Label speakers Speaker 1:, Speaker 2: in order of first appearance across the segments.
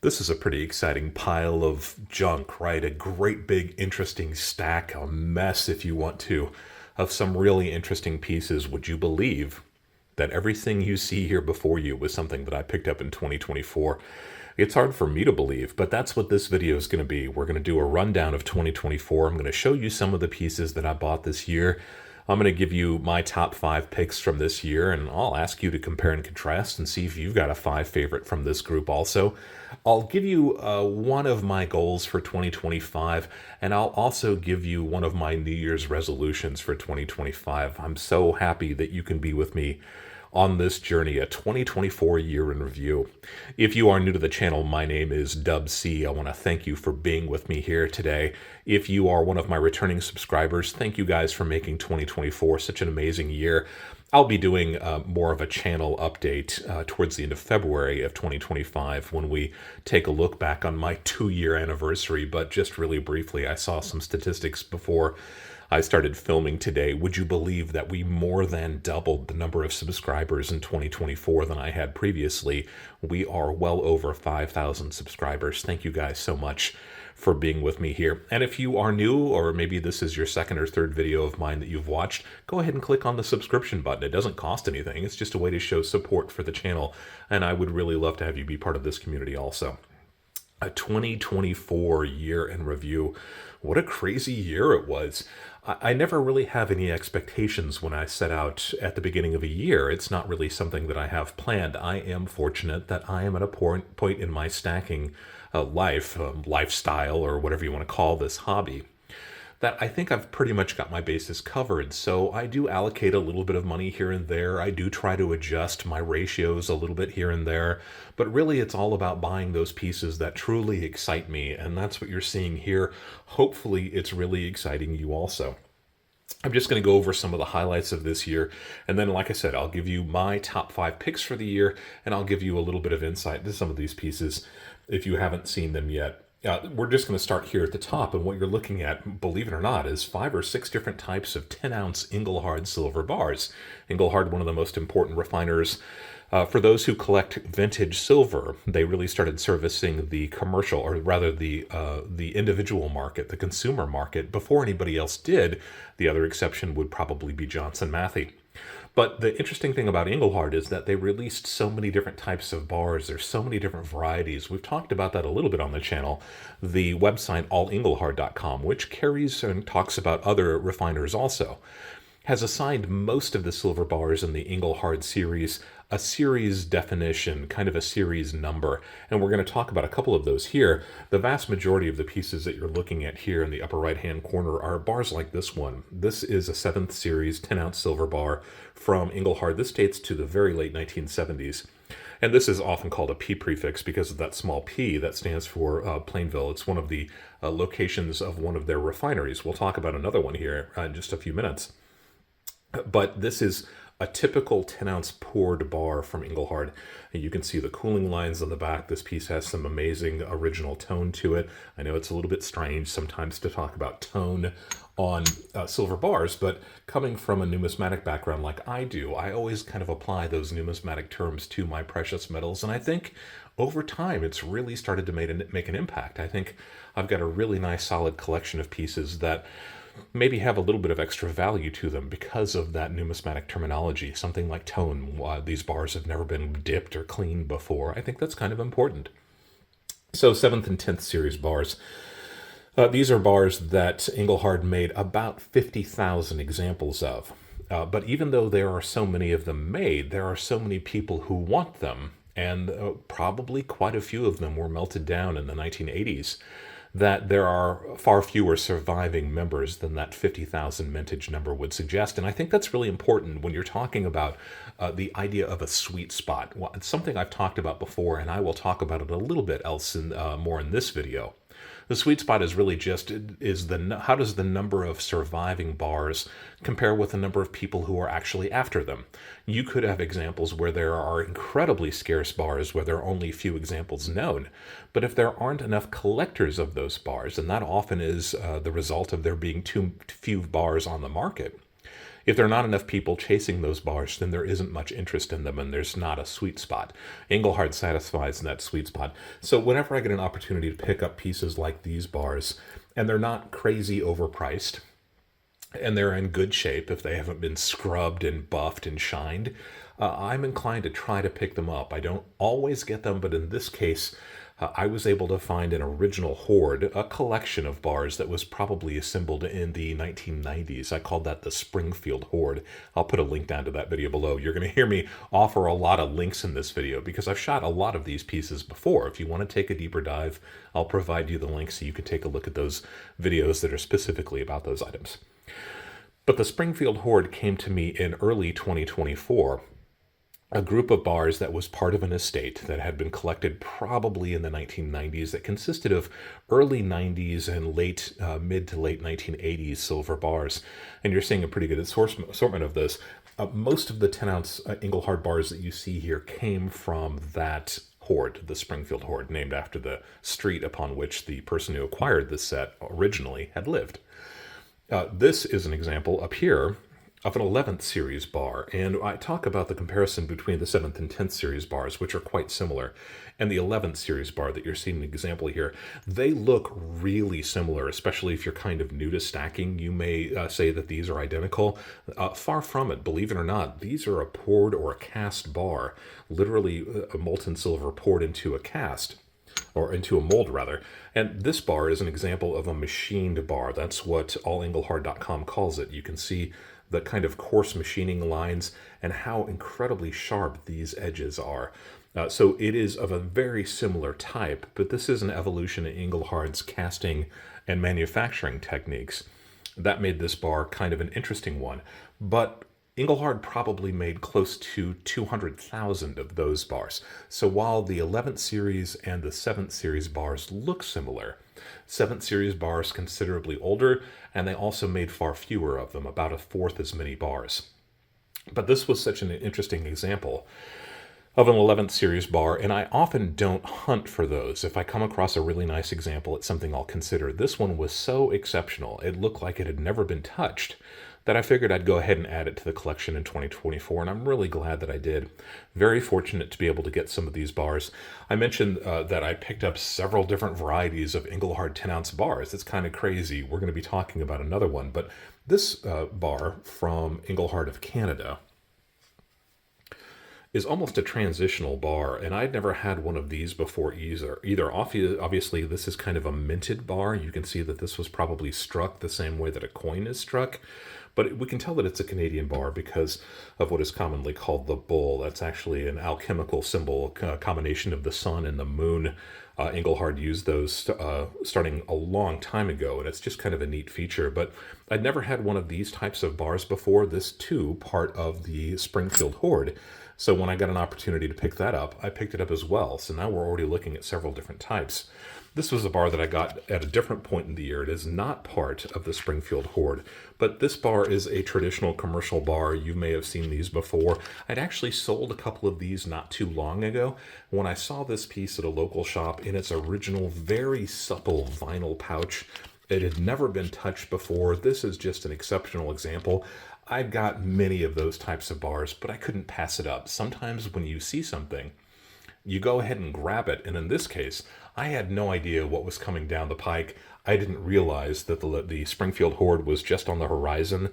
Speaker 1: This is a pretty exciting pile of junk, right? A great big interesting stack, a mess if you want to, of some really interesting pieces. Would you believe that everything you see here before you was something that I picked up in 2024? It's hard for me to believe, but that's what this video is going to be. We're going to do a rundown of 2024. I'm going to show you some of the pieces that I bought this year. I'm going to give you my top 5 picks from this year, and I'll ask you to compare and contrast and see if you've got a 5 favorite from this group also. I'll give you one of my goals for 2025, and I'll also give you one of my New Year's resolutions for 2025. I'm so happy that you can be with me on this journey, a 2024 year in review. If you are new to the channel, my name is Dub C. I want to thank you for being with me here today. If you are one of my returning subscribers, thank you guys for making 2024 such an amazing year. I'll be doing more of a channel update towards the end of February of 2025 when we take a look back on my 2-year anniversary. But just really briefly, I saw some statistics before I started filming today. Would you believe that we more than doubled the number of subscribers in 2024 than I had previously? We are well over 5,000 subscribers. Thank you guys so much for being with me here. And if you are new, or maybe this is your second or third video of mine that you've watched, go ahead and click on the subscription button. It doesn't cost anything. It's just a way to show support for the channel. And I would really love to have you be part of this community also. A 2024 year in review. What a crazy year it was. I never really have any expectations when I set out at the beginning of a year. It's not really something that I have planned. I am fortunate that I am at a point in my stacking lifestyle, or whatever you want to call this hobby, that I think I've pretty much got my bases covered. So I do allocate a little bit of money here and there. I do try to adjust my ratios a little bit here and there. But really, it's all about buying those pieces that truly excite me. And that's what you're seeing here. Hopefully, it's really exciting you also. I'm just going to go over some of the highlights of this year. And then, like I said, I'll give you my top 5 picks for the year. And I'll give you a little bit of insight into some of these pieces if you haven't seen them yet. We're just going to start here at the top, and what you're looking at, believe it or not, is 5 or 6 different types of 10-ounce Engelhard silver bars. Engelhard, one of the most important refiners. For those who collect vintage silver, they really started servicing the commercial, or rather the individual market, the consumer market, before anybody else did. The other exception would probably be Johnson Matthey. But the interesting thing about Engelhard is that they released so many different types of bars. There's so many different varieties. We've talked about that a little bit on the channel. The website allengelhard.com, which carries and talks about other refiners also, has assigned most of the silver bars in the Engelhard series a series definition, kind of a series number. And we're going to talk about a couple of those here. The vast majority of the pieces that you're looking at here in the upper right-hand corner are bars like this one. This is a 7th series 10-ounce silver bar from Engelhard. This dates to the very late 1970s. And this is often called a P prefix because of that small P that stands for Plainville. It's one of the locations of one of their refineries. We'll talk about another one here in just a few minutes. But this is a typical 10-ounce poured bar from Engelhard. And you can see the cooling lines on the back. This piece has some amazing original tone to it. I know it's a little bit strange sometimes to talk about tone on silver bars, but coming from a numismatic background like I do, I always kind of apply those numismatic terms to my precious metals. And I think over time, it's really started to make an impact. I think I've got a really nice solid collection of pieces that maybe have a little bit of extra value to them because of that numismatic terminology, something like tone. These bars have never been dipped or cleaned before. I think that's kind of important. So 7th and 10th series bars. These are bars that Engelhard made about 50,000 examples of. But even though there are so many of them made, there are so many people who want them, and probably quite a few of them were melted down in the 1980s. That there are far fewer surviving members than that 50,000 mintage number would suggest. And I think that's really important when you're talking about the idea of a sweet spot. Well, it's something I've talked about before, and I will talk about it a little bit else more in this video. The sweet spot is really just how does the number of surviving bars compare with the number of people who are actually after them? You could have examples where there are incredibly scarce bars where there are only a few examples known. But if there aren't enough collectors of those bars, and that often is the result of there being too few bars on the market, If there are not enough people chasing those bars, then there isn't much interest in them and there's not a sweet spot. Engelhard satisfies that sweet spot. So whenever I get an opportunity to pick up pieces like these bars, and they're not crazy overpriced, and they're in good shape if they haven't been scrubbed and buffed and shined, I'm inclined to try to pick them up. I don't always get them, but in this case, I was able to find an original Hoard, a collection of bars that was probably assembled in the 1990s. I called that the Springfield Hoard. I'll put a link down to that video below. You're going to hear me offer a lot of links in this video because I've shot a lot of these pieces before. If you want to take a deeper dive, I'll provide you the links so you can take a look at those videos that are specifically about those items. But the Springfield Hoard came to me in early 2024, a group of bars that was part of an estate that had been collected probably in the 1990s that consisted of early 90s and mid to late 1980s silver bars. And you're seeing a pretty good assortment of this. Most of the 10-ounce Engelhard bars that you see here came from that Hoard, the Springfield Hoard, named after the street upon which the person who acquired this set originally had lived. This is an example up here of an 11th series bar, and I talk about the comparison between the 7th and 10th series bars, which are quite similar, and the 11th series bar that you're seeing an example here. They look really similar, especially if you're kind of new to stacking. You may say that these are identical. Far from it, believe it or not. These are a poured or a cast bar, literally a molten silver poured into a cast, or into a mold rather. And this bar is an example of a machined bar. That's what allengelhard.com calls it. You can see the kind of coarse machining lines and how incredibly sharp these edges are. So it is of a very similar type, but this is an evolution in Engelhard's casting and manufacturing techniques. That made this bar kind of an interesting one. But Engelhard probably made close to 200,000 of those bars. So while the 11th series and the 7th series bars look similar, 7th series bars considerably older, and they also made far fewer of them, about a fourth as many bars. But this was such an interesting example of an 11th series bar, and I often don't hunt for those. If I come across a really nice example, it's something I'll consider. This one was so exceptional, it looked like it had never been touched, that I figured I'd go ahead and add it to the collection in 2024, and I'm really glad that I did. Very fortunate to be able to get some of these bars. I mentioned that I picked up several different varieties of Engelhard 10-ounce bars. It's kind of crazy. We're going to be talking about another one, but this bar from Engelhard of Canada is almost a transitional bar, and I'd never had one of these before either. Obviously, this is kind of a minted bar. You can see that this was probably struck the same way that a coin is struck, but we can tell that it's a Canadian bar because of what is commonly called the bull. That's actually an alchemical symbol, a combination of the sun and the moon. Engelhard used those starting a long time ago, and it's just kind of a neat feature. But I'd never had one of these types of bars before. This, too, part of the Springfield Hoard. So when I got an opportunity to pick that up, I picked it up as well. So now we're already looking at several different types. This was a bar that I got at a different point in the year. It is not part of the Springfield Hoard, but this bar is a traditional commercial bar. You may have seen these before. I'd actually sold a couple of these not too long ago. When I saw this piece at a local shop in its original, very supple vinyl pouch, it had never been touched before. This is just an exceptional example. I've got many of those types of bars, but I couldn't pass it up. Sometimes when you see something, you go ahead and grab it. And in this case, I had no idea what was coming down the pike. I didn't realize that the Springfield Hoard was just on the horizon.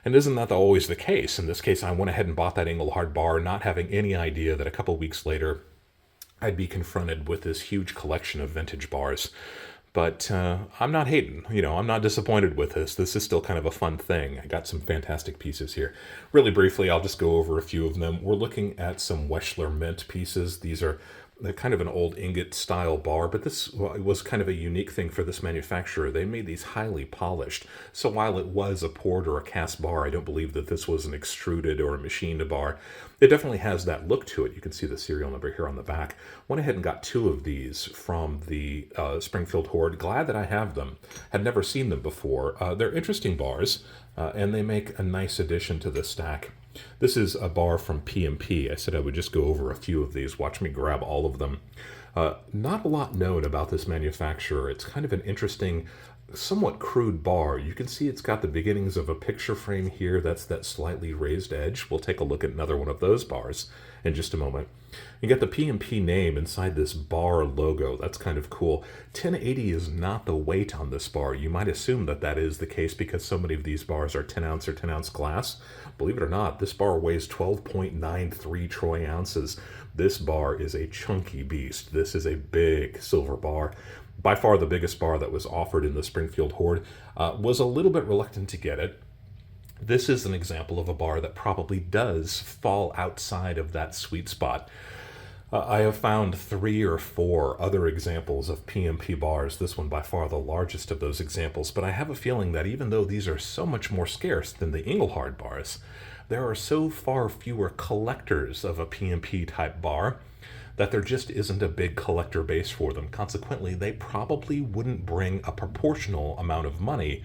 Speaker 1: And isn't that always the case? In this case, I went ahead and bought that Engelhard bar, not having any idea that a couple weeks later, I'd be confronted with this huge collection of vintage bars. But I'm not hating, I'm not disappointed with this. This is still kind of a fun thing. I got some fantastic pieces here. Really briefly, I'll just go over a few of them. We're looking at some Weschler mint pieces. These are kind of an old ingot style bar, but this was kind of a unique thing for this manufacturer. They made these highly polished. So while it was a poured or a cast bar, I don't believe that this was an extruded or a machined bar. It definitely has that look to it. You can see the serial number here on the back. Went ahead and got two of these from the Springfield Hoard. Glad that I have them. Had never seen them before. They're interesting bars, and they make a nice addition to the stack. This is a bar from P&P. I said I would just go over a few of these. Watch me grab all of them. Not a lot known about this manufacturer. It's kind of an interesting somewhat crude bar. You can see it's got the beginnings of a picture frame here. That's that slightly raised edge. We'll take a look at another one of those bars in just a moment. You get the P&P name inside this bar logo. That's kind of cool. 1080 is not the weight on this bar. You might assume that that is the case because so many of these bars are 10 ounce or 10 ounce glass. Believe it or not, this bar weighs 12.93 troy ounces. This bar is a chunky beast. This is a big silver bar. By far the biggest bar that was offered in the Springfield Hoard. Was a little bit reluctant to get it. This is an example of a bar that probably does fall outside of that sweet spot. I have found 3 or 4 other examples of P&P bars, this one by far the largest of those examples, but I have a feeling that even though these are so much more scarce than the Engelhard bars, there are so far fewer collectors of a P&P type bar that there just isn't a big collector base for them. Consequently, they probably wouldn't bring a proportional amount of money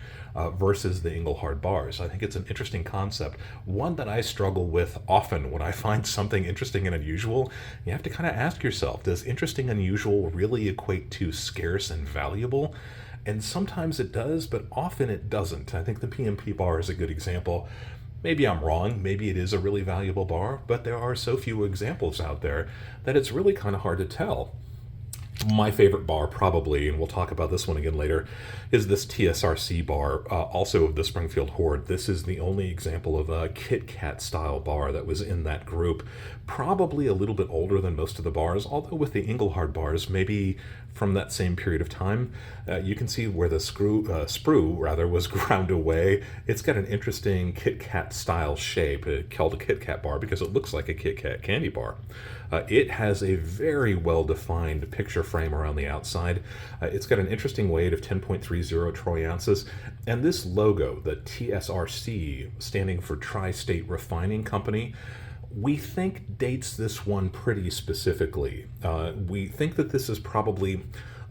Speaker 1: versus the Engelhard bars. I think it's an interesting concept, one that I struggle with often when I find something interesting and unusual. You have to kind of ask yourself, does interesting and unusual really equate to scarce and valuable? And sometimes it does, but often it doesn't. I think the P&P bar is a good example. Maybe I'm wrong, maybe it is a really valuable bar, but there are so few examples out there that it's really kind of hard to tell. My favorite bar probably, and we'll talk about this one again later, is this TSRC bar, also of the Springfield Hoard. This is the only example of a Kit Kat style bar that was in that group. Probably a little bit older than most of the bars, although with the Engelhard bars, maybe from that same period of time. You can see where the sprue was ground away. It's got an interesting Kit Kat style shape, called a Kit Kat bar because it looks like a Kit Kat candy bar. It has a very well-defined picture frame around the outside. It's got an interesting weight of 10.30 troy ounces. And this logo, the TSRC, standing for Tri-State Refining Company, we think dates this one pretty specifically. We think that this is probably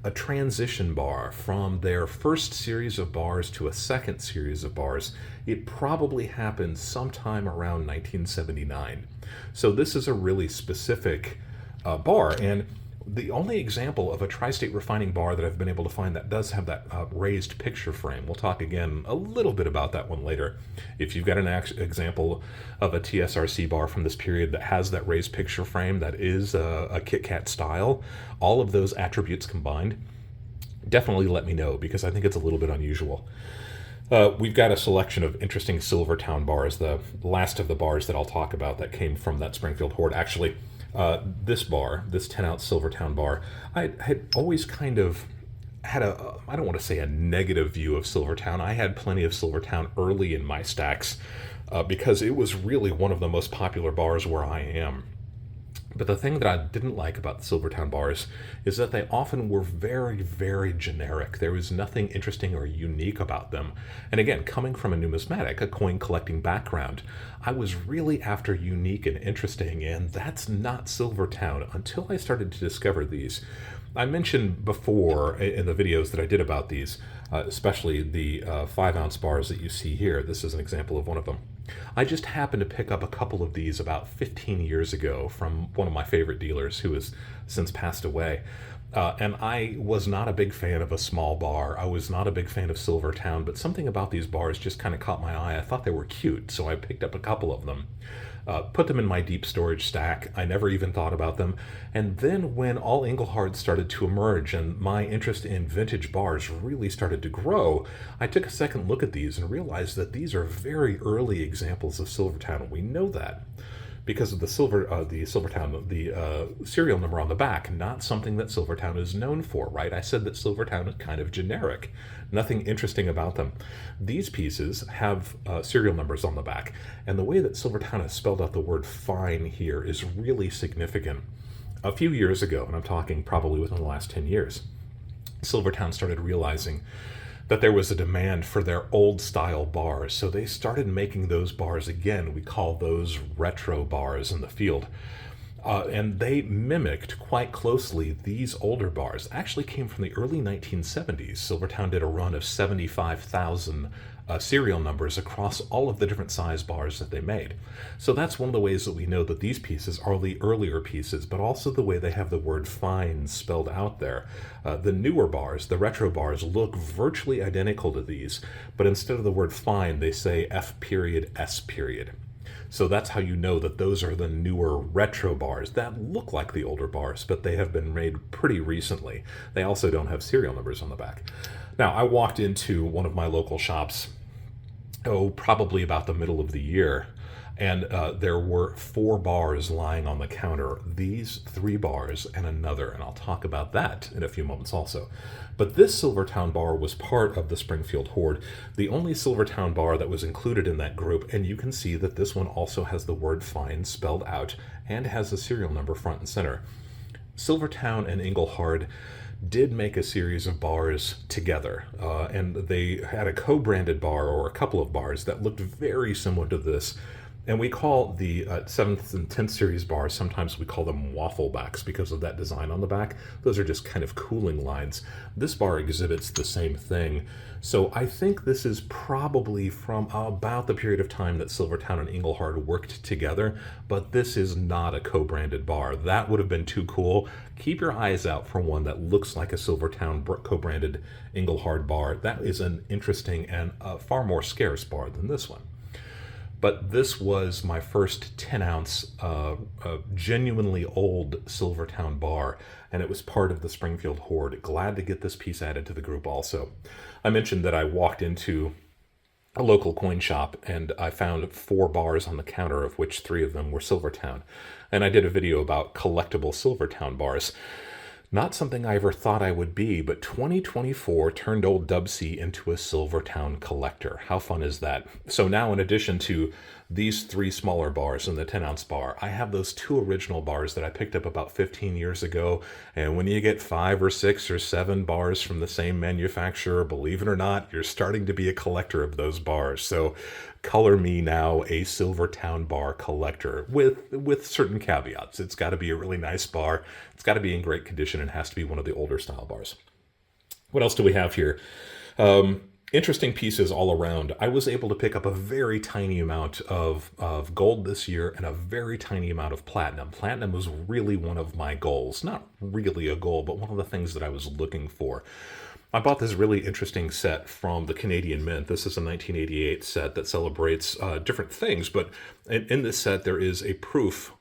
Speaker 1: a transition bar from their first series of bars to a second series of bars. It probably happened sometime around 1979. So this is a really specific bar, and the only example of a tri-state refining bar that I've been able to find that does have that raised picture frame. We'll talk again a little bit about that one later. If you've got an example of a TSRC bar from this period that has that raised picture frame that is a Kit Kat style, all of those attributes combined, definitely let me know because I think it's a little bit unusual. We've got a selection of interesting Silvertowne bars, the last of the bars that I'll talk about that came from that Springfield Hoard. Actually, this bar, this 10-ounce Silvertowne bar, I had always kind of had I don't want to say a negative view of Silvertowne. I had plenty of Silvertowne early in my stacks because it was really one of the most popular bars where I am. But the thing that I didn't like about the Silvertowne bars is that they often were very, very generic. There was nothing interesting or unique about them. And again, coming from a numismatic, a coin collecting background, I was really after unique and interesting, and that's not Silvertowne until I started to discover these. I mentioned before in the videos that I did about these, especially the 5-ounce bars that you see here. This is an example of one of them. I just happened to pick up a couple of these about 15 years ago from one of my favorite dealers who has since passed away. And I was not a big fan of a small bar. I was not a big fan of Silvertowne, but something about these bars just kind of caught my eye. I thought they were cute, so I picked up a couple of them. Put them in my deep storage stack. I never even thought about them. And then when all Engelhard started to emerge and my interest in vintage bars really started to grow, I took a second look at these and realized that these are very early examples of Silvertowne. We know that because of the Silvertowne, the serial number on the back, not something that Silvertowne is known for, right? I said that Silvertowne is kind of generic, nothing interesting about them. These pieces have serial numbers on the back, and the way that Silvertowne has spelled out the word fine here is really significant. A few years ago, and I'm talking probably within the last 10 years, Silvertowne started realizing that there was a demand for their old style bars. So they started making those bars again. We call those retro bars in the field. And they mimicked quite closely these older bars. Actually came from the early 1970s. Silvertowne did a run of 75,000 serial numbers across all of the different size bars that they made. So that's one of the ways that we know that these pieces are the earlier pieces, but also the way they have the word fine spelled out there. The newer bars, the retro bars, look virtually identical to these, but instead of the word fine, they say F period S period. So that's how you know that those are the newer retro bars that look like the older bars, but they have been made pretty recently. They also don't have serial numbers on the back. Now, I walked into one of my local shops, probably about the middle of the year, and there were 4 bars lying on the counter. These 3 bars and another, and I'll talk about that in a few moments also. But this Silvertowne bar was part of the Springfield Hoard, the only Silvertowne bar that was included in that group, and you can see that this one also has the word fine spelled out and has a serial number front and center. Silvertowne and Hoard did make a series of bars together, and they had a co-branded bar, or a couple of bars, that looked very similar to this. And we call the 7th and 10th series bars, sometimes we call them waffle backs because of that design on the back. Those are just kind of cooling lines. This bar exhibits the same thing. So I think this is probably from about the period of time that Silvertowne and Hoard worked together, but this is not a co-branded bar. That would have been too cool. Keep your eyes out for one that looks like a Silvertowne co-branded Hoard bar. That is an interesting and far more scarce bar than this one. But this was my first 10-ounce genuinely old Silvertowne bar, and it was part of the Springfield Hoard. Glad to get this piece added to the group also. I mentioned that I walked into a local coin shop and I found 4 bars on the counter, of which 3 of them were Silvertowne. And I did a video about collectible Silvertowne bars. Not something I ever thought I would be, but 2024 turned old Dubsy into a Silvertowne collector. How fun is that? So now, in addition to these 3 smaller bars and the 10-ounce bar, I have those 2 original bars that I picked up about 15 years ago. And when you get 5 or 6 or 7 bars from the same manufacturer, believe it or not, you're starting to be a collector of those bars. So color me now a Silvertowne bar collector with certain caveats. It's got to be a really nice bar. It's got to be in great condition and has to be one of the older style bars. What else do we have here? Interesting pieces all around. I was able to pick up a very tiny amount of gold this year and a very tiny amount of platinum. Platinum was really one of my goals. Not really a goal, but one of the things that I was looking for. I bought this really interesting set from the Canadian Mint. This is a 1988 set that celebrates different things, but in this set there is a proof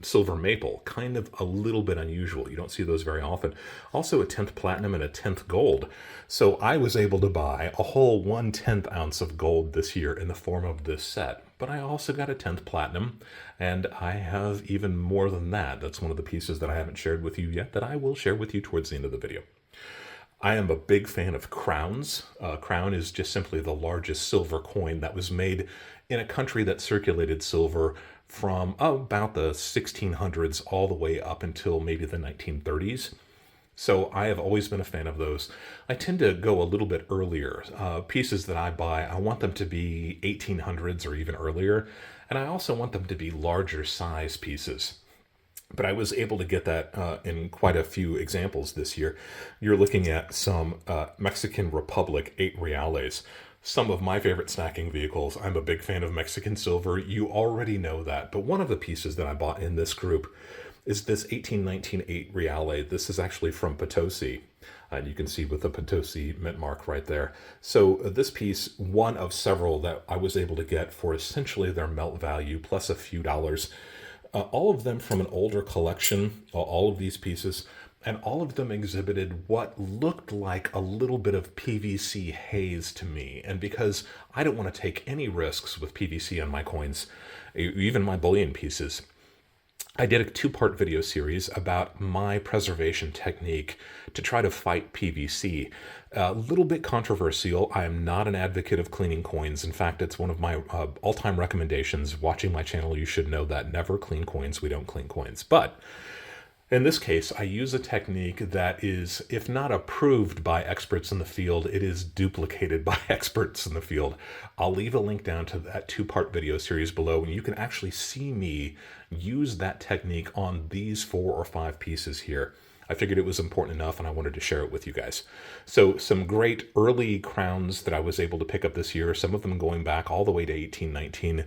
Speaker 1: silver maple, kind of a little bit unusual. You don't see those very often. Also a 10th platinum and a 10th gold. So I was able to buy a whole 1/10 ounce of gold this year in the form of this set. But I also got a 10th platinum, and I have even more than that. That's one of the pieces that I haven't shared with you yet that I will share with you towards the end of the video. I am a big fan of crowns. Crown is just simply the largest silver coin that was made in a country that circulated silver from about the 1600s all the way up until maybe the 1930s. So I have always been a fan of those. I tend to go a little bit earlier. Pieces that I buy, I want them to be 1800s or even earlier, and I also want them to be larger size pieces. But I was able to get that in quite a few examples this year. You're looking at some Mexican Republic 8 reales. Some of my favorite snacking vehicles. I'm a big fan of Mexican silver. You already know that. But one of the pieces that I bought in this group is this 1819 8 reale. This is actually from Potosi. And you can see with the Potosi mint mark right there. So this piece, one of several that I was able to get for essentially their melt value plus a few dollars. All of them from an older collection, all of these pieces, and all of them exhibited what looked like a little bit of PVC haze to me. And because I don't want to take any risks with PVC on my coins, even my bullion pieces, I did a 2-part video series about my preservation technique to try to fight PVC. A little bit controversial. I am not an advocate of cleaning coins. In fact, it's one of my all-time recommendations. Watching my channel, you should know that. Never clean coins. We don't clean coins. But in this case, I use a technique that is, if not approved by experts in the field, it is duplicated by experts in the field. I'll leave a link down to that 2-part video series below, and you can actually see me use that technique on these 4 or 5 pieces here. I figured it was important enough and I wanted to share it with you guys. So some great early crowns that I was able to pick up this year, some of them going back all the way to 1819.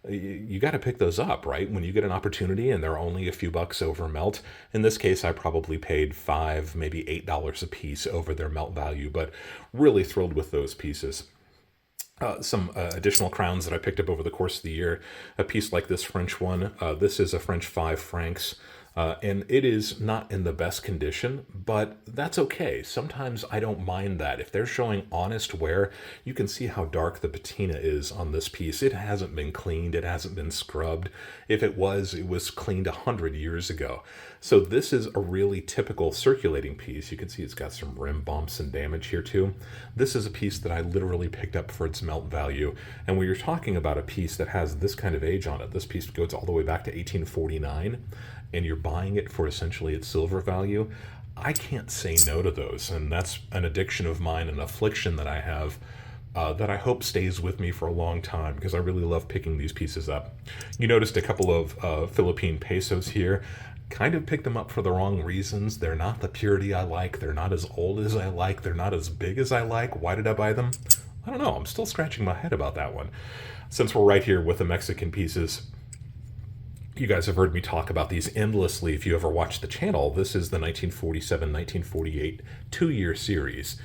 Speaker 1: You got to pick those up, right? When you get an opportunity and they're only a few bucks over melt. In this case, I probably paid $5, maybe $8 a piece over their melt value, but really thrilled with those pieces. Some additional crowns that I picked up over the course of the year. A piece like this French one. This is a French 5 francs. And it is not in the best condition, but that's okay. Sometimes I don't mind that. If they're showing honest wear, you can see how dark the patina is on this piece. It hasn't been cleaned. It hasn't been scrubbed. If it was cleaned 100 years ago. So this is a really typical circulating piece. You can see it's got some rim bumps and damage here too. This is a piece that I literally picked up for its melt value. And when you're talking about a piece that has this kind of age on it, this piece goes all the way back to 1849, and you're buying it for essentially its silver value, I can't say no to those. And that's an addiction of mine, an affliction that I have that I hope stays with me for a long time because I really love picking these pieces up. You noticed a couple of Philippine pesos here. Kind of picked them up for the wrong reasons. They're not the purity I like. They're not as old as I like. They're not as big as I like. Why did I buy them? I don't know. I'm still scratching my head about that one. Since we're right here with the Mexican pieces, you guys have heard me talk about these endlessly if you ever watch the channel. This is the 1947-1948 two-year series.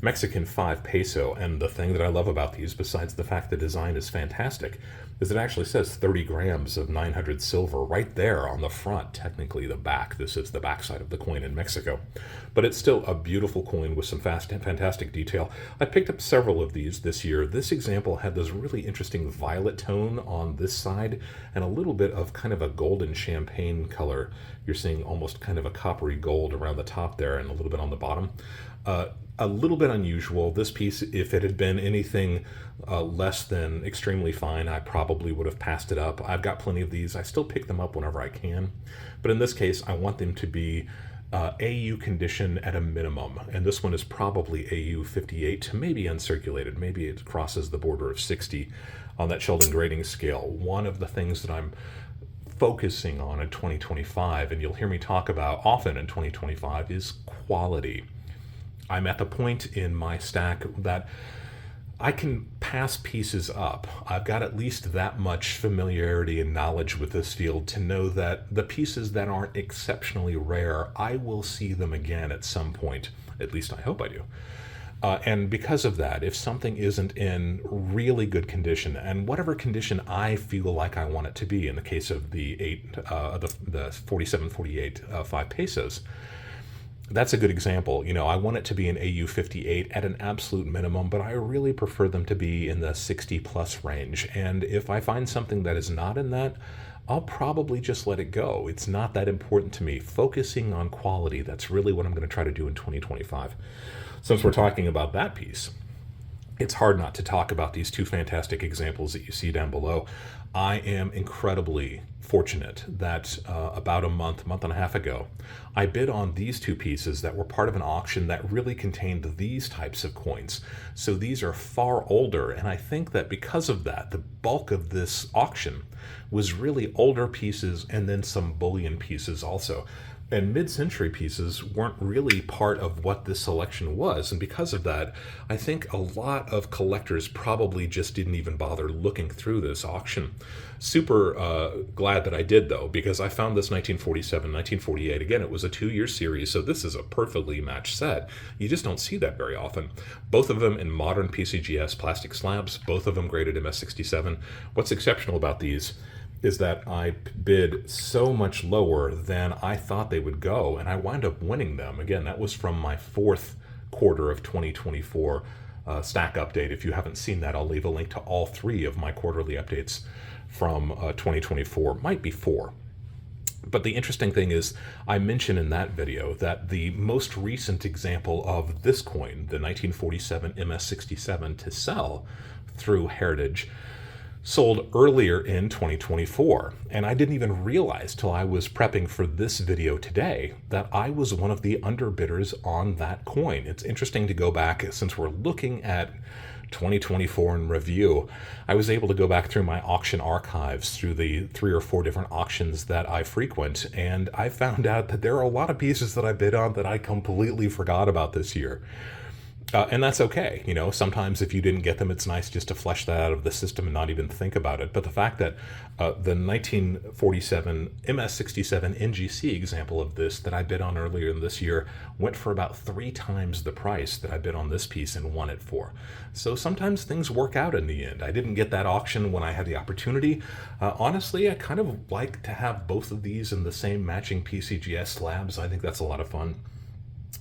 Speaker 1: Mexican 5 peso, and the thing that I love about these, besides the fact the design is fantastic, is it actually says 30 grams of 900 silver right there on the front, technically the back. This is the back side of the coin in Mexico. But it's still a beautiful coin with some fantastic detail. I picked up several of these this year. This example had this really interesting violet tone on this side and a little bit of kind of a golden champagne color. You're seeing almost kind of a coppery gold around the top there and a little bit on the bottom. A little bit unusual. This piece, if it had been anything less than extremely fine, I probably would have passed it up. I've got plenty of these. I still pick them up whenever I can. But in this case, I want them to be AU condition at a minimum. And this one is probably AU 58, maybe uncirculated. Maybe it crosses the border of 60 on that Sheldon grading scale. One of the things that I'm focusing on in 2025, and you'll hear me talk about often in 2025, is quality. I'm at the point in my stack that I can pass pieces up. I've got at least that much familiarity and knowledge with this field to know that the pieces that aren't exceptionally rare, I will see them again at some point. At least I hope I do. And because of that, if something isn't in really good condition, and whatever condition I feel like I want it to be, in the case of the 4748 5 pesos, that's a good example. You know, I want it to be an AU 58 at an absolute minimum, but I really prefer them to be in the 60 plus range. And if I find something that is not in that, I'll probably just let it go. It's not that important to me. Focusing on quality, that's really what I'm going to try to do in 2025. Since we're talking about that piece, it's hard not to talk about these two fantastic examples that you see down below. I am incredibly fortunate that about a month and a half ago, I bid on these two pieces that were part of an auction that really contained these types of coins. So these are far older, and I think that because of that, the bulk of this auction was really older pieces and then some bullion pieces also. And mid-century pieces weren't really part of what this selection was. And because of that, I think a lot of collectors probably just didn't even bother looking through this auction. Super glad that I did, though, because I found this 1947, 1948. Again, it was a two-year series, so this is a perfectly matched set. You just don't see that very often. Both of them in modern PCGS plastic slabs, both of them graded MS67. What's exceptional about these is that I bid so much lower than I thought they would go, and I wound up winning them. Again, that was from my fourth quarter of 2024 stack update. If you haven't seen that, I'll leave a link to all three of my quarterly updates from 2024. Might be four. But the interesting thing is, I mentioned in that video that the most recent example of this coin, the 1947 MS67 to sell through Heritage, sold earlier in 2024. And I didn't even realize till I was prepping for this video today that I was one of the underbidders on that coin. It's interesting to go back, since we're looking at 2024 in review, I was able to go back through my auction archives through the 3 or 4 different auctions that I frequent, and I found out that there are a lot of pieces that I bid on that I completely forgot about this year. And that's okay. Sometimes if you didn't get them, it's nice just to flush that out of the system and not even think about it. But the fact that the 1947 MS67 NGC example of this that I bid on earlier this year went for about 3 times the price that I bid on this piece and won it for. So sometimes things work out in the end. I didn't get that auction when I had the opportunity. Honestly, I kind of like to have both of these in the same matching PCGS slabs. I think that's a lot of fun.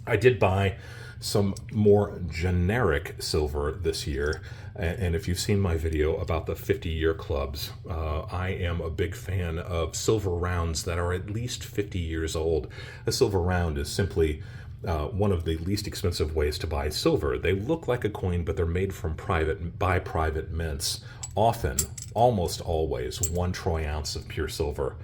Speaker 1: I did buy some more generic silver this year, and if you've seen my video about the 50-year clubs, I am a big fan of silver rounds that are at least 50 years old. A silver round is simply one of the least expensive ways to buy silver. They look like a coin, but they're made from private mints. Often, almost always, 1 troy ounce of pure silver.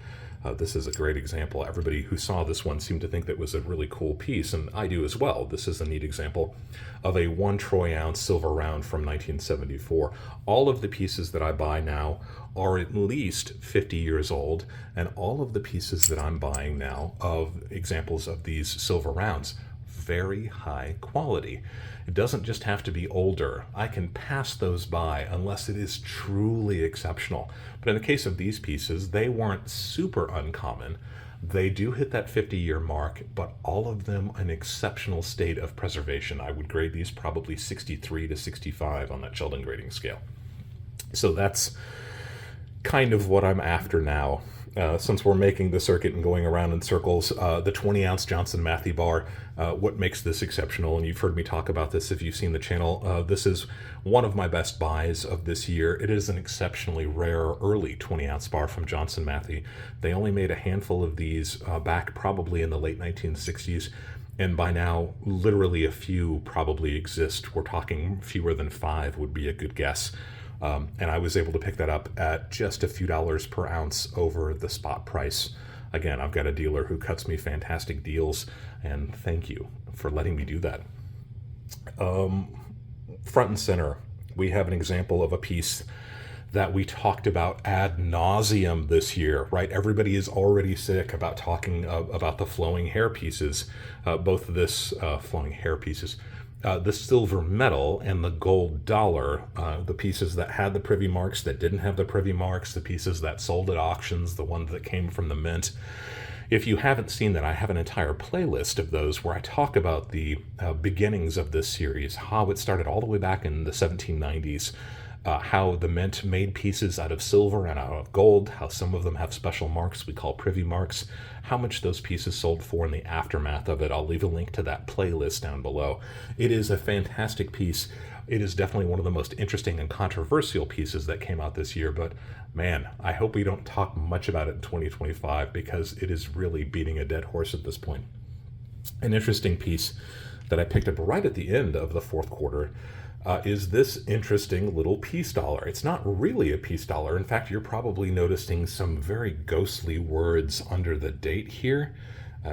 Speaker 1: This is a great example. Everybody who saw this one seemed to think that was a really cool piece, and I do as well. This is a neat example of a 1 troy ounce silver round from 1974. All of the pieces that I buy now are at least 50 years old, and all of the pieces that I'm buying now of examples of these silver rounds, very high quality. It doesn't just have to be older. I can pass those by unless it is truly exceptional. But in the case of these pieces, they weren't super uncommon. They do hit that 50-year mark, but all of them an exceptional state of preservation. I would grade these probably 63 to 65 on that Sheldon grading scale. So that's kind of what I'm after now. Since we're making the circuit and going around in circles, the 20-ounce Johnson Matthey bar, what makes this exceptional, and you've heard me talk about this if you've seen the channel, this is one of my best buys of this year. It is an exceptionally rare early 20-ounce bar from Johnson Matthey. They only made a handful of these back probably in the late 1960s, and by now, literally a few probably exist. We're talking fewer than 5 would be a good guess. And I was able to pick that up at just a few dollars per ounce over the spot price. Again, I've got a dealer who cuts me fantastic deals, and thank you for letting me do that. Front and center, we have an example of a piece that we talked about ad nauseum this year, right? Everybody is already sick about talking about the flowing hair pieces, both of this flowing hair pieces. The silver medal and the gold dollar, the pieces that had the privy marks, that didn't have the privy marks, the pieces that sold at auctions, the ones that came from the mint. If you haven't seen that, I have an entire playlist of those where I talk about the beginnings of this series, how it started all the way back in the 1790s, how the mint made pieces out of silver and out of gold, how some of them have special marks we call privy marks, how much those pieces sold for in the aftermath of it. I'll leave a link to that playlist down below. It is a fantastic piece. It is definitely one of the most interesting and controversial pieces that came out this year, but man, I hope we don't talk much about it in 2025 because it is really beating a dead horse at this point. An interesting piece that I picked up right at the end of the fourth quarter is this interesting little peace dollar. It's not really a peace dollar. In fact, you're probably noticing some very ghostly words under the date here.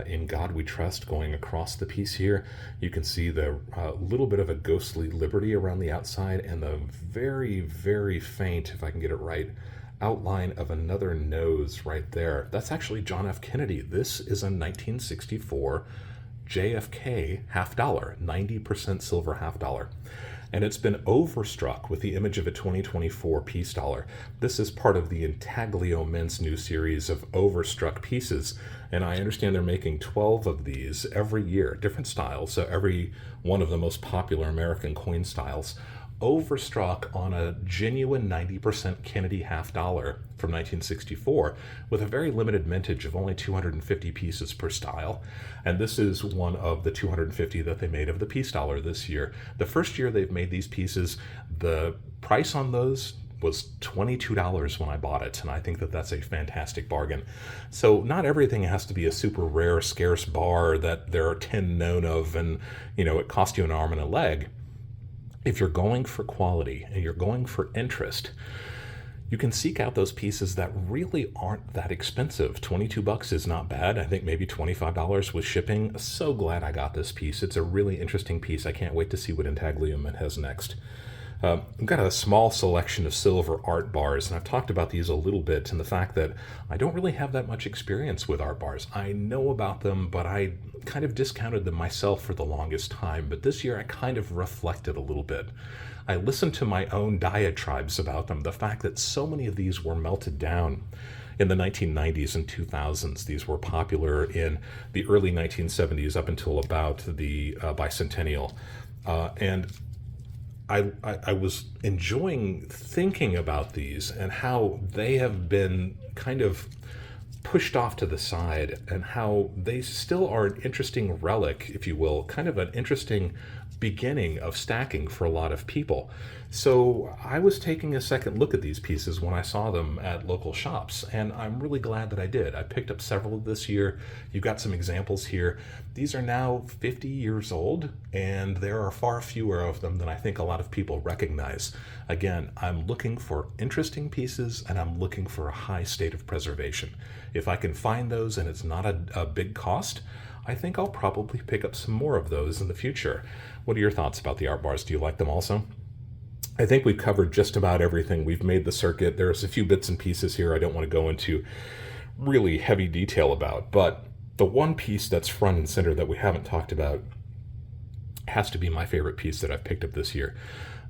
Speaker 1: In God We Trust going across the piece here. You can see the little bit of a ghostly liberty around the outside and the very, very faint, if I can get it right, outline of another nose right there. That's actually John F. Kennedy. This is a 1964 JFK half dollar, 90% silver half dollar. And it's been overstruck with the image of a 2024 peace dollar. This is part of the Intaglio Mint's new series of overstruck pieces, and I understand they're making 12 of these every year, different styles, so every one of the most popular American coin styles, overstruck on a genuine 90% Kennedy half dollar from 1964 with a very limited mintage of only 250 pieces per style. And this is one of the 250 that they made of the peace dollar this year. The first year they've made these pieces, the price on those was $22 when I bought it, and I think that that's a fantastic bargain. So not everything has to be a super rare, scarce bar that there are 10 known of and, it cost you an arm and a leg. If you're going for quality and you're going for interest, you can seek out those pieces that really aren't that expensive. $22 is not bad. I think maybe $25 with shipping. So glad I got this piece. It's a really interesting piece. I can't wait to see what Intaglio Mint has next. I've got a small selection of silver art bars, and I've talked about these a little bit, and the fact that I don't really have that much experience with art bars. I know about them, but I kind of discounted them myself for the longest time. But this year I kind of reflected a little bit. I listened to my own diatribes about them, the fact that so many of these were melted down in the 1990s and 2000s. These were popular in the early 1970s up until about the bicentennial. And I was enjoying thinking about these and how they have been kind of pushed off to the side, and how they still are an interesting relic, if you will, kind of an interesting beginning of stacking for a lot of people. So I was taking a second look at these pieces when I saw them at local shops, and I'm really glad that I did. I picked up several this year. You've got some examples here. These are now 50 years old, and there are far fewer of them than I think a lot of people recognize. Again, I'm looking for interesting pieces, and I'm looking for a high state of preservation. If I can find those and it's not a big cost, I think I'll probably pick up some more of those in the future. What are your thoughts about the art bars? Do you like them also? I think we've covered just about everything. We've made the circuit. There's a few bits and pieces here I don't want to go into really heavy detail about, but the one piece that's front and center that we haven't talked about has to be my favorite piece that I've picked up this year.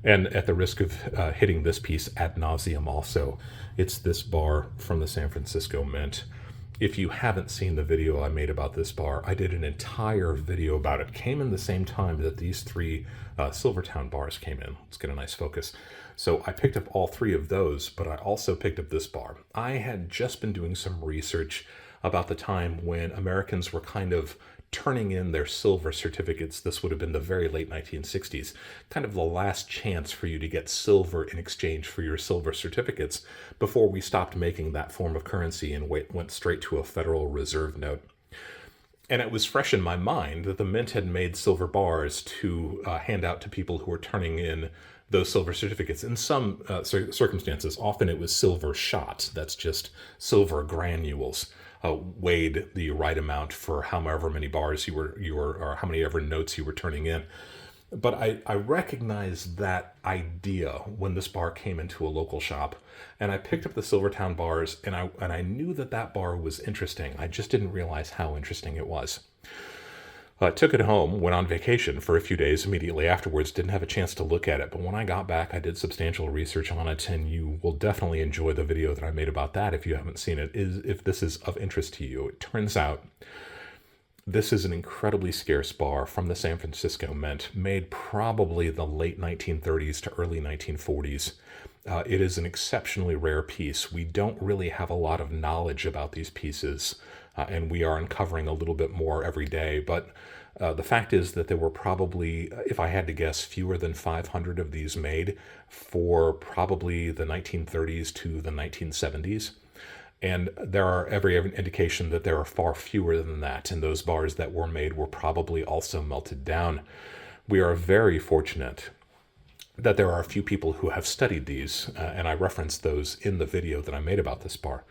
Speaker 1: And at the risk of hitting this piece ad nauseum also, it's this bar from the San Francisco Mint. If you haven't seen the video I made about this bar, I did an entire video about it. It came in the same time that these three Silvertowne bars came in. Let's get a nice focus. So I picked up all three of those, but I also picked up this bar. I had just been doing some research about the time when Americans were kind of turning in their silver certificates. This would have been the very late 1960s, kind of the last chance for you to get silver in exchange for your silver certificates before we stopped making that form of currency and went straight to a Federal Reserve note. And it was fresh in my mind that the Mint had made silver bars to hand out to people who were turning in those silver certificates. In some circumstances, often it was silver shot. That's just silver granules. Weighed the right amount for however many bars you were or how many ever notes you were turning in. But I recognized that idea when this bar came into a local shop, and I picked up the Silvertowne bars, and I knew that bar was interesting. I just didn't realize how interesting it was. I took it home, went on vacation for a few days immediately afterwards, didn't have a chance to look at it, but when I got back, I did substantial research on it, and you will definitely enjoy the video that I made about that if you haven't seen it, if this is of interest to you. It turns out this is an incredibly scarce bar from the San Francisco Mint, made probably the late 1930s to early 1940s. It is an exceptionally rare piece. We don't really have a lot of knowledge about these pieces, and we are uncovering a little bit more every day. But the fact is that there were probably, if I had to guess, fewer than 500 of these made for probably the 1930s to the 1970s. And there are every indication that there are far fewer than that, and those bars that were made were probably also melted down. We are very fortunate that there are a few people who have studied these, and I referenced those in the video that I made about this bar.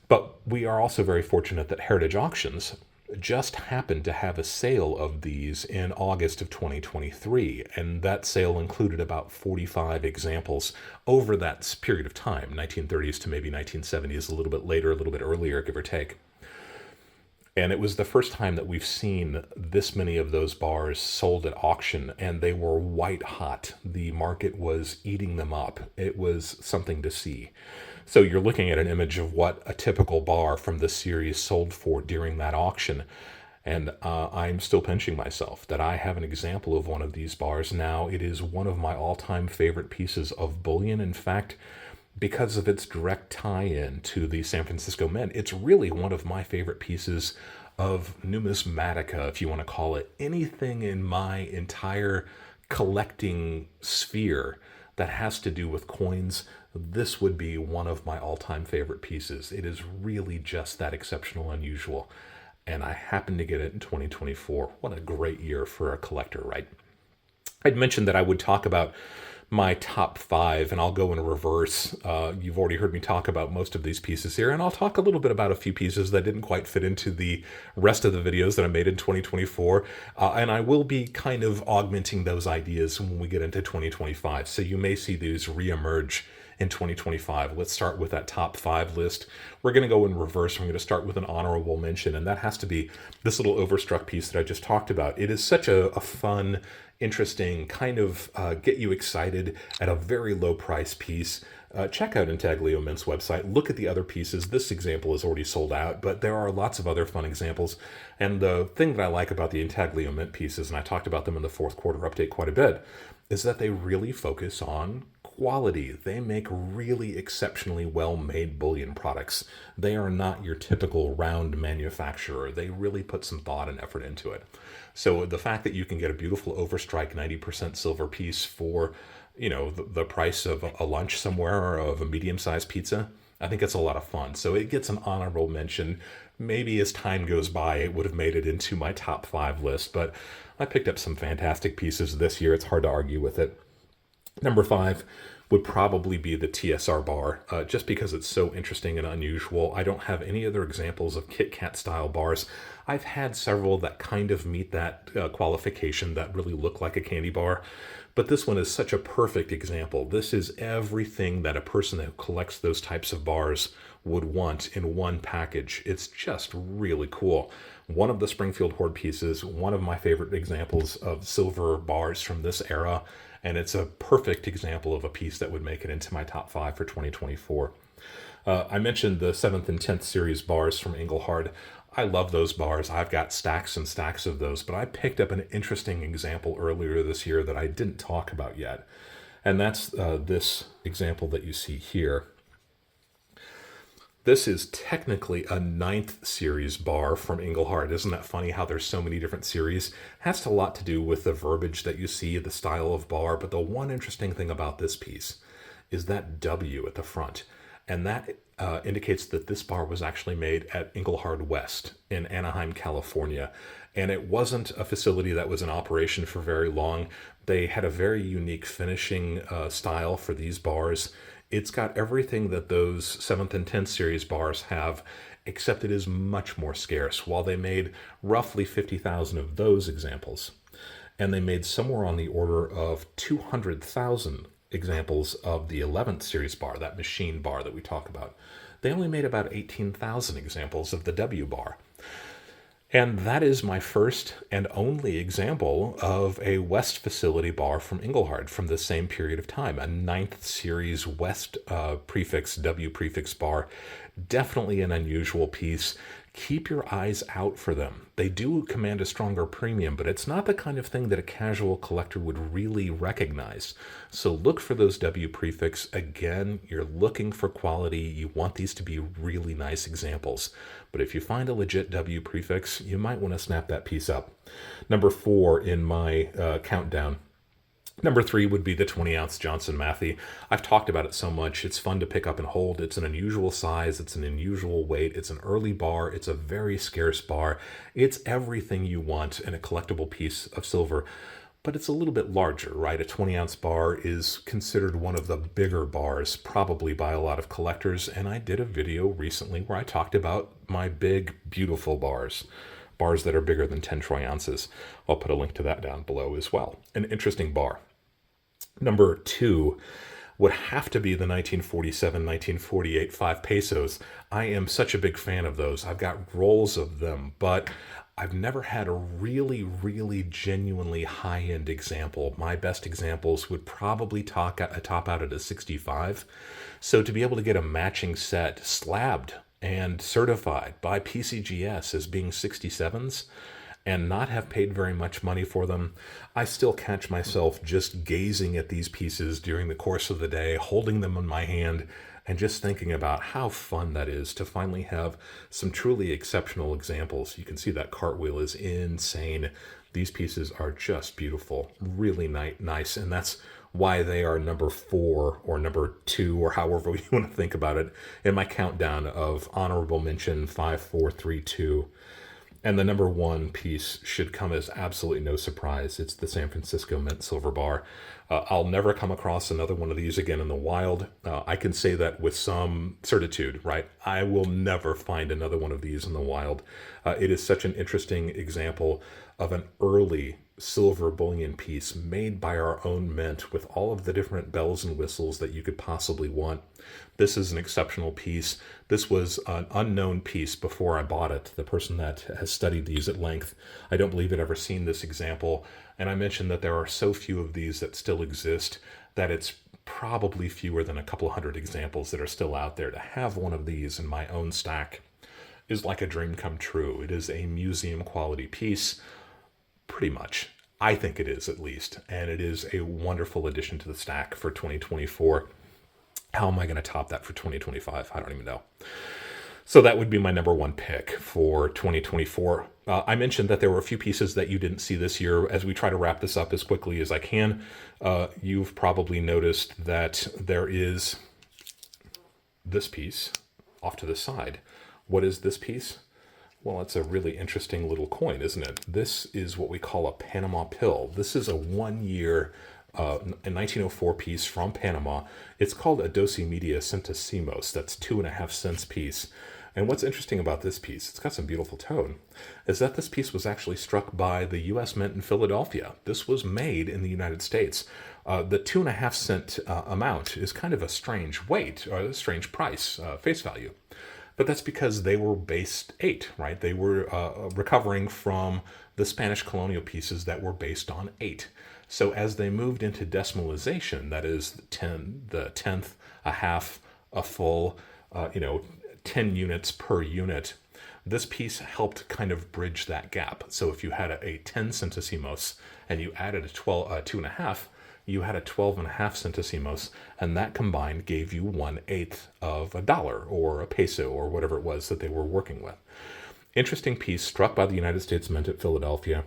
Speaker 1: But we are also very fortunate that Heritage Auctions just happened to have a sale of these in August of 2023, and that sale included about 45 examples over that period of time, 1930s to maybe 1970s, a little bit later, a little bit earlier, give or take. And it was the first time that we've seen this many of those bars sold at auction, and they were white hot. The market was eating them up. It was something to see. So you're looking at an image of what a typical bar from this series sold for during that auction. And I'm still pinching myself that I have an example of one of these bars now. It is one of my all-time favorite pieces of bullion. In fact, because of its direct tie-in to the San Francisco Mint, it's really one of my favorite pieces of numismatica, if you want to call it. Anything in my entire collecting sphere that has to do with coins, this would be one of my all-time favorite pieces. It is really just that exceptional, unusual, and I happened to get it in 2024. What a great year for a collector, right? I'd mentioned that I would talk about my top five, and I'll go in reverse. You've already heard me talk about most of these pieces here, and I'll talk a little bit about a few pieces that didn't quite fit into the rest of the videos that I made in 2024, and I will be kind of augmenting those ideas when we get into 2025, so you may see these reemerge in 2025. Let's start with that top five list. We're going to go in reverse. We're going to start with an honorable mention, and that has to be this little overstruck piece that I just talked about. It is such a fun, interesting, kind of get you excited at a very low price piece. Check out Intaglio Mint's website. Look at the other pieces. This example is already sold out, but there are lots of other fun examples. And the thing that I like about the Intaglio Mint pieces, and I talked about them in the fourth quarter update quite a bit, is that they really focus on quality. They make really exceptionally well-made bullion products. They are not your typical round manufacturer. They really put some thought and effort into it. So the fact that you can get a beautiful overstrike 90% silver piece for, the price of a lunch somewhere or of a medium-sized pizza, I think it's a lot of fun. So it gets an honorable mention. Maybe as time goes by, it would have made it into my top five list, but I picked up some fantastic pieces this year. It's hard to argue with it. Number five would probably be the TSR bar, just because it's so interesting and unusual. I don't have any other examples of Kit Kat style bars. I've had several that kind of meet that qualification, that really look like a candy bar, but this one is such a perfect example. This is everything that a person who collects those types of bars would want in one package. It's just really cool. One of the Springfield Hoard pieces, one of my favorite examples of silver bars from this era, and it's a perfect example of a piece that would make it into my top five for 2024. I mentioned the 7th and 10th series bars from Engelhard. I love those bars. I've got stacks and stacks of those, but I picked up an interesting example earlier this year that I didn't talk about yet, and that's this example that you see here. This is technically a 9th series bar from Engelhard. Isn't that funny how there's so many different series? Has a lot to do with the verbiage that you see, the style of bar, but the one interesting thing about this piece is that W at the front. And that indicates that this bar was actually made at Engelhard West in Anaheim, California. And it wasn't a facility that was in operation for very long. They had a very unique finishing style for these bars. It's got everything that those 7th and 10th series bars have, except it is much more scarce. While they made roughly 50,000 of those examples, and they made somewhere on the order of 200,000 examples of the 11th series bar, that machine bar that we talk about, they only made about 18,000 examples of the W bar. And that is my first and only example of a West facility bar from Engelhard from the same period of time, a 9th series West prefix, W prefix bar. Definitely an unusual piece. Keep your eyes out for them. They do command a stronger premium, but it's not the kind of thing that a casual collector would really recognize. So look for those W prefix. Again, you're looking for quality. You want these to be really nice examples. But if you find a legit W prefix, you might want to snap that piece up. Number 4 in my countdown. Number 3 would be the 20-ounce Johnson Matthey. I've talked about it so much. It's fun to pick up and hold. It's an unusual size. It's an unusual weight. It's an early bar. It's a very scarce bar. It's everything you want in a collectible piece of silver, but it's a little bit larger, right? A 20-ounce bar is considered one of the bigger bars, probably by a lot of collectors, and I did a video recently where I talked about my big, beautiful bars that are bigger than 10 troy ounces. I'll put a link to that down below as well. An interesting bar. Number 2 would have to be the 1947-1948 5 pesos. I am such a big fan of those. I've got rolls of them, but I've never had a really, really genuinely high-end example. My best examples would probably top out at a 65. So to be able to get a matching set slabbed and certified by PCGS as being 67s, and not have paid very much money for them, I still catch myself just gazing at these pieces during the course of the day, holding them in my hand, and just thinking about how fun that is to finally have some truly exceptional examples. You can see that cartwheel is insane. These pieces are just beautiful, really nice, and that's why they are number 4 or number 2 or however you want to think about it in my countdown of honorable mention 5, 4, 3, 2. And the number one piece should come as absolutely no surprise. It's the San Francisco Mint Silver Bar. I'll never come across another one of these again in the wild. I can say that with some certitude, right? I will never find another one of these in the wild. It is such an interesting example of an early silver bullion piece made by our own mint with all of the different bells and whistles that you could possibly want. This is an exceptional piece. This was an unknown piece before I bought it. The person that has studied these at length, I don't believe had ever seen this example. And I mentioned that there are so few of these that still exist that it's probably fewer than a couple hundred examples that are still out there. To have one of these in my own stack is like a dream come true. It is a museum quality piece. Pretty much. I think it is, at least. And it is a wonderful addition to the stack for 2024. How am I going to top that for 2025? I don't even know. So that would be my number one pick for 2024. I mentioned that there were a few pieces that you didn't see this year. As we try to wrap this up as quickly as I can, you've probably noticed that there is this piece off to the side. What is this piece? Well, it's a really interesting little coin, isn't it? This is what we call a Panama pill. This is a 1 year, a 1904 piece from Panama. It's called a Doce Media Centésimos. That's 2.5 cents piece. And what's interesting about this piece, it's got some beautiful tone, is that this piece was actually struck by the U.S. Mint in Philadelphia. This was made in the United States. The 2.5 cent amount is kind of a strange weight, or a strange price, face value. But that's because they were based 8, right? They were recovering from the Spanish colonial pieces that were based on 8. So as they moved into decimalization, that is the tenth, a half, a full, 10 units per unit, this piece helped kind of bridge that gap. So if you had a 10 centésimos and you added a 2.5, you had a 12.5 centésimos, and that combined gave you 1/8 of a dollar or a peso or whatever it was that they were working with. Interesting piece struck by the United States Mint at Philadelphia.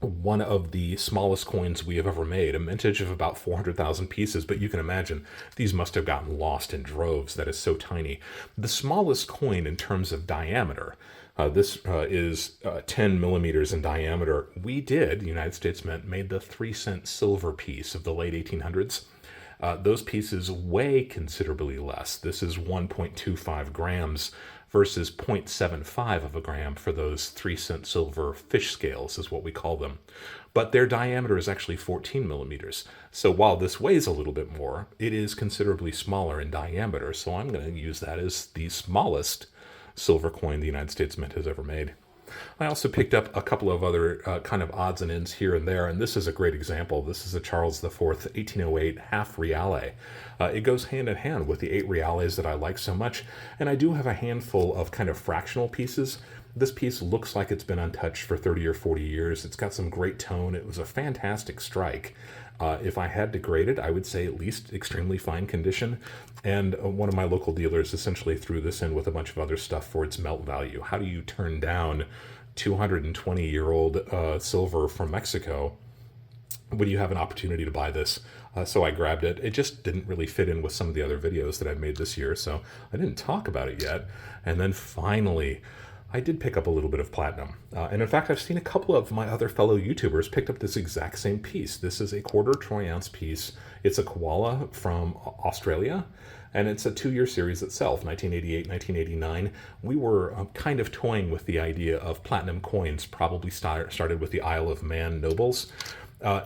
Speaker 1: One of the smallest coins we have ever made, a mintage of about 400,000 pieces, but you can imagine these must have gotten lost in droves. That is so tiny. The smallest coin in terms of diameter, this is 10 millimeters in diameter. The United States Mint made the 3-cent silver piece of the late 1800s. Those pieces weigh considerably less. This is 1.25 grams versus 0.75 of a gram for those 3-cent silver fish scales is what we call them. But their diameter is actually 14 millimeters. So while this weighs a little bit more, it is considerably smaller in diameter. So I'm going to use that as the smallest silver coin the United States Mint has ever made. I also picked up a couple of other kind of odds and ends here and there, and this is a great example. This is a Charles IV 1808 half reale. It goes hand in hand with the 8 reales that I like so much, and I do have a handful of kind of fractional pieces. This piece looks like it's been untouched for 30 or 40 years. It's got some great tone. It was a fantastic strike. If I had to grade it, I would say at least extremely fine condition. And one of my local dealers essentially threw this in with a bunch of other stuff for its melt value. How do you turn down 220-year-old silver from Mexico when you have an opportunity to buy this? So I grabbed it. It just didn't really fit in with some of the other videos that I've made this year, so I didn't talk about it yet. And then finally, I did pick up a little bit of platinum. And in fact, I've seen a couple of my other fellow YouTubers picked up this exact same piece. This is a 1/4 troy ounce piece. It's a koala from Australia, and it's a 2-year series itself, 1988, 1989. We were kind of toying with the idea of platinum coins, probably started with the Isle of Man nobles.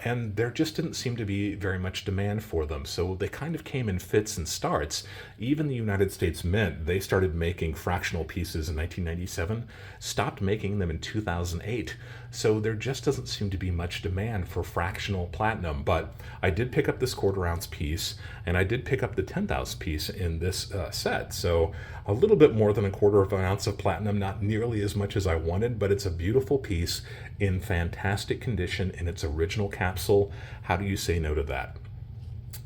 Speaker 1: And there just didn't seem to be very much demand for them. So they kind of came in fits and starts. Even the United States Mint, they started making fractional pieces in 1997, stopped making them in 2008. So there just doesn't seem to be much demand for fractional platinum. But I did pick up this 1/4 ounce piece, and I did pick up the 10th ounce piece in this set. So a little bit more than 1/4 of an ounce of platinum, not nearly as much as I wanted, but it's a beautiful piece in fantastic condition in its original capsule. How do you say no to that?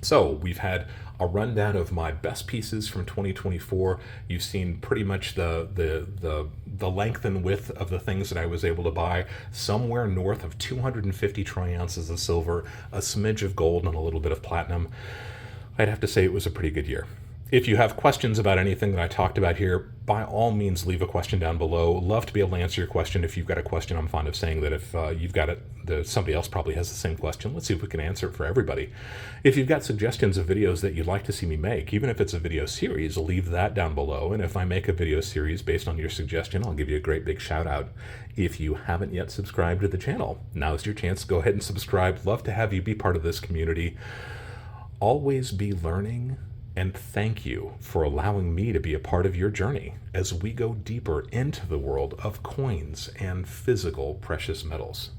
Speaker 1: So we've had a rundown of my best pieces from 2024. You've seen pretty much the length and width of the things that I was able to buy, somewhere north of 250 troy ounces of silver, a smidge of gold, and a little bit of platinum. I'd have to say it was a pretty good year. If you have questions about anything that I talked about here, by all means, leave a question down below. Love to be able to answer your question. If you've got a question, I'm fond of saying that if you've got it, somebody else probably has the same question. Let's see if we can answer it for everybody. If you've got suggestions of videos that you'd like to see me make, even if it's a video series, leave that down below. And if I make a video series based on your suggestion, I'll give you a great big shout out. If you haven't yet subscribed to the channel, now's your chance to go ahead and subscribe. Love to have you be part of this community. Always be learning. And thank you for allowing me to be a part of your journey as we go deeper into the world of coins and physical precious metals.